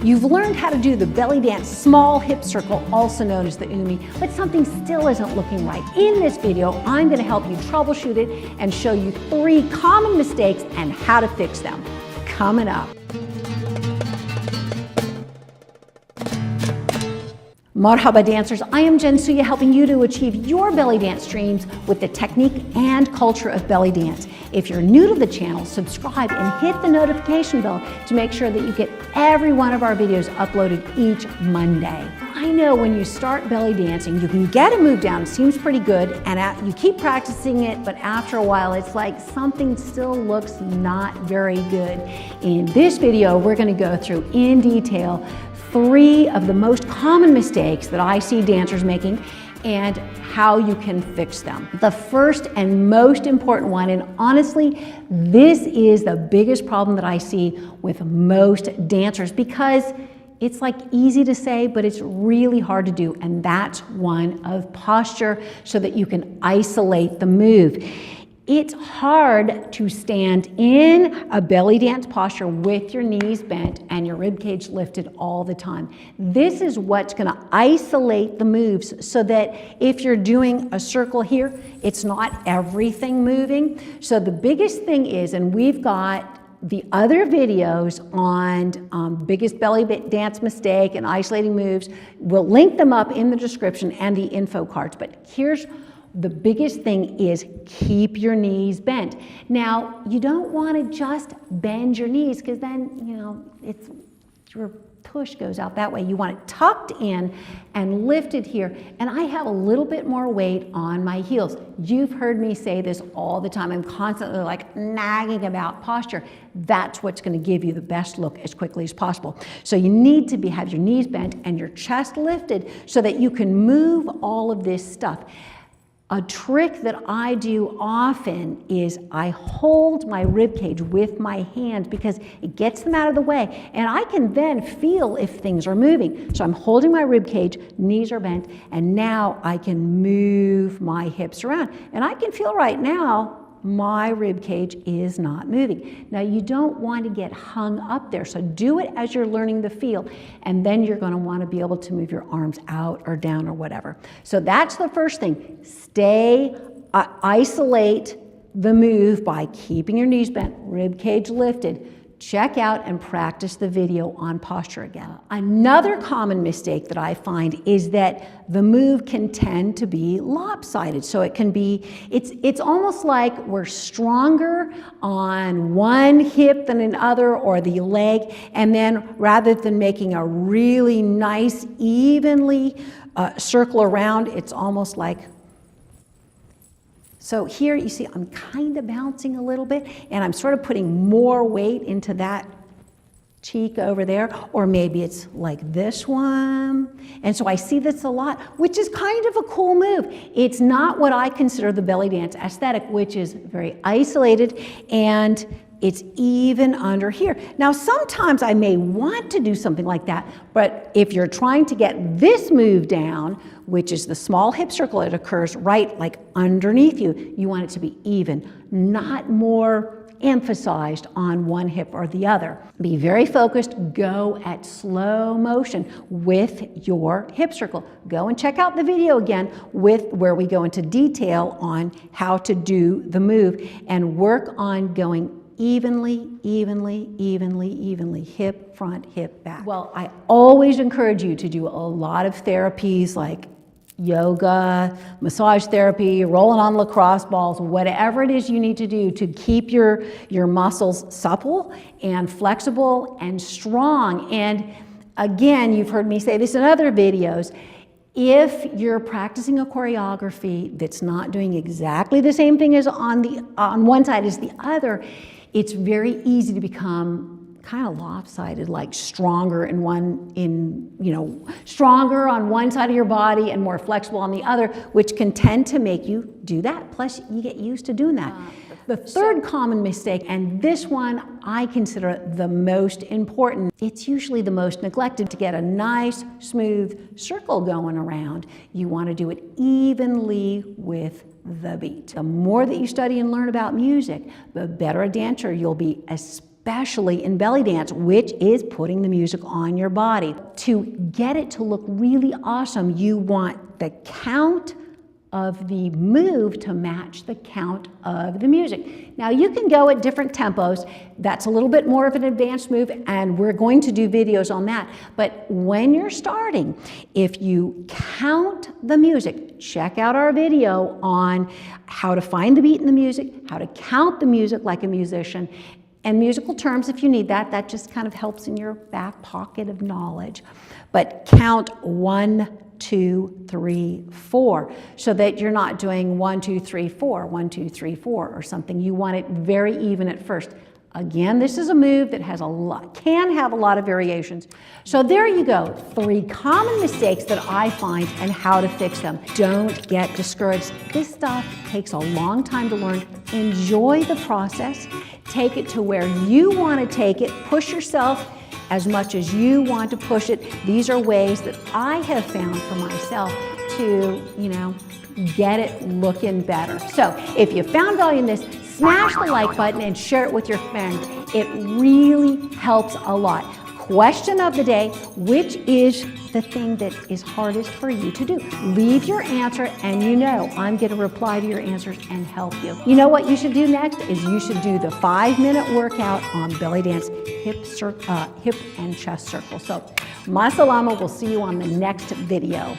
You've learned how to do the belly dance small hip circle, also known as the umi, but something still isn't looking right. In this video, I'm going to help you troubleshoot it and show you 3 common mistakes and how to fix them. Coming up. Marhaba dancers, I am Jensuya, helping you to achieve your belly dance dreams with the technique and culture of belly dance. If you're new to the channel, subscribe and hit the notification bell to make sure that you get every one of our videos uploaded each Monday. I know when you start belly dancing, you can get a move down, it seems pretty good, and you keep practicing it, but after a while it's like something still looks not very good. In this video, we're going to go through in detail 3 of the most common mistakes that I see dancers making and how you can fix them. The first and most important one, and honestly, this is the biggest problem that I see with most dancers because it's like easy to say, but it's really hard to do, and that's one of posture so that you can isolate the move. It's hard to stand in a belly dance posture with your knees bent and your rib cage lifted all the time. This is what's going to isolate the moves so that if you're doing a circle here, it's not everything moving. So the biggest thing is, and we've got the other videos on biggest belly dance mistake and isolating moves, we'll link them up in the description and the info cards, but here's the biggest thing is keep your knees bent. Now, you don't want to just bend your knees because then, you know, your push goes out that way. You want it tucked in and lifted here. And I have a little bit more weight on my heels. You've heard me say this all the time. I'm constantly like nagging about posture. That's what's going to give you the best look as quickly as possible. So you need to have your knees bent and your chest lifted so that you can move all of this stuff. A trick that I do often is I hold my rib cage with my hand because it gets them out of the way, and I can then feel if things are moving. So I'm holding my rib cage, knees are bent, and now I can move my hips around. And I can feel right now my rib cage is not moving. Now you don't want to get hung up there, so do it as you're learning the feel, and then you're going to want to be able to move your arms out or down or whatever. So that's the first thing. Isolate the move by keeping your knees bent, rib cage lifted. Check out and practice the video on posture again. Another common mistake that I find is that the move can tend to be lopsided. So it can be, it's almost like we're stronger on one hip than another or the leg, and then rather than making a really nice, evenly circle around, it's almost like, so here you see I'm kind of bouncing a little bit and I'm sort of putting more weight into that cheek over there, or maybe it's like this one. And so I see this a lot, which is kind of a cool move. It's not what I consider the belly dance aesthetic, which is very isolated and it's even under here. Now, sometimes I may want to do something like that, but if you're trying to get this move down, which is the small hip circle that occurs right like underneath you, you want it to be even, not more emphasized on one hip or the other. Be very focused, go at slow motion with your hip circle. Go and check out the video again where we go into detail on how to do the move and work on going evenly, hip front, hip back. Well, I always encourage you to do a lot of therapies like yoga, massage therapy, rolling on lacrosse balls, whatever it is you need to do to keep your muscles supple and flexible and strong. And again, you've heard me say this in other videos, if you're practicing a choreography that's not doing exactly the same thing as on one side as the other, it's very easy to become kind of lopsided, like stronger stronger on one side of your body and more flexible on the other, which can tend to make you do that. Plus, you get used to doing that. The third common mistake, and this one I consider the most important, it's usually the most neglected. To get a nice, smooth circle going around, you want to do it evenly with the beat. The more that you study and learn about music, the better a dancer you'll be, especially especially in belly dance, which is putting the music on your body. To get it to look really awesome, you want the count of the move to match the count of the music. Now you can go at different tempos. That's a little bit more of an advanced move, and we're going to do videos on that. But when you're starting, if you count the music, check out our video on how to find the beat in the music, how to count the music like a musician, and musical terms if you need that. That just kind of helps in your back pocket of knowledge. But count 1, 2, 3, 4, so that you're not doing 1, 2, 3, 4, 1, 2, 3, 4 or something. You want it very even at first. Again, this is a move that has can have a lot of variations. So there you go, 3 common mistakes that I find and how to fix them. Don't get discouraged. This stuff takes a long time to learn. Enjoy the process. Take it to where you want to take it. Push yourself as much as you want to push it. These are ways that I have found for myself to, get it looking better. So if you found value in this, smash the like button and share it with your friends. It really helps a lot. Question of the day, which is the thing that is hardest for you to do? Leave your answer, and I'm going to reply to your answers and help you. You know what you should do next is you should do the 5-minute workout on belly dance, hip and chest circles. So, ma salama, we'll see you on the next video.